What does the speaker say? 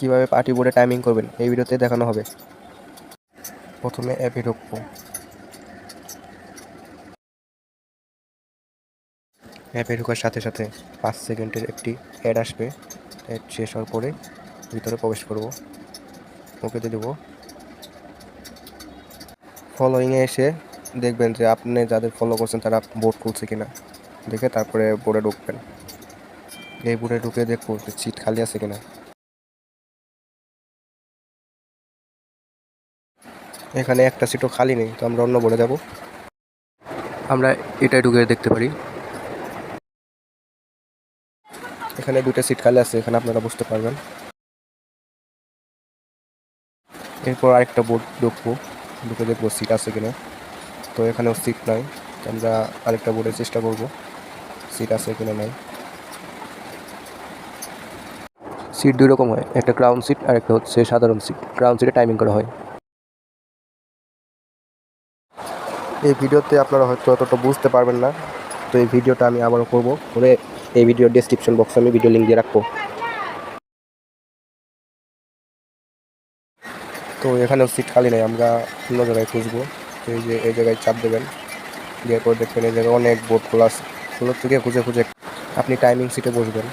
কীভাবে পার্টি বোর্ডে টাইমিং করবেন এই ভিডিওতে দেখানো হবে। প্রথমে অ্যাপে ঢুকবো। অ্যাপে ঢোকার সাথে সাথে 5 সেকেন্ডের একটি অ্যাড আসবে। অ্যাড শেষ হওয়ার পরে ভিতরে প্রবেশ করব, ওকেতে দেবো। ফলোয়িংয়ে এসে দেখবেন যে আপনি যাদের ফলো করছেন তারা বোর্ড খুলছে কিনা, দেখে তারপরে বোর্ডে ঢুকবেন। এই বোর্ডে ঢুকে দেখবো যে সিট খালি আছে কিনা। এখানে একটা সিটও খালি নেই, তো আমরা অন্য বোর্ডে যাব। আমরা এটাই ঢুকে দেখতে পারি এখানে 2টা সিট খালি আছে, এখানে আপনারা বুঝতে পারবেন। এরপর আরেকটা বোর্ড ঢুকবো, ঢুকে দেখবো সিট আছে কিনা। তো এখানেও সিট নাই, আমরা আরেকটা বোর্ডের চেষ্টা করব সিট আছে কিনা নাই। সিট দুই রকম হয়, একটা ক্রাউন সিট আর একটা হচ্ছে সাধারণ সিট। ক্রাউন সিটে টাইমিং করা হয়। এই ভিডিওতে আপনারা হয়তো অতটা বুঝতে পারবেন না, তো এই ভিডিওটা আমি আবারও করে এই ভিডিওর ডেসক্রিপশন বক্সে আমি ভিডিও লিঙ্ক দিয়ে রাখবো। তো এখানেও সিট খালি নেই, আমরা অন্য জায়গায় খুঁজবো। এই যে এই জায়গায় চাপ দেবেন, দেওয়ার পর দেখবেন এই জায়গায় অনেক বোর্ড খোলা আছে। খোলার থেকে খুঁজে খুঁজে আপনি টাইমিং সিটে বসবেন।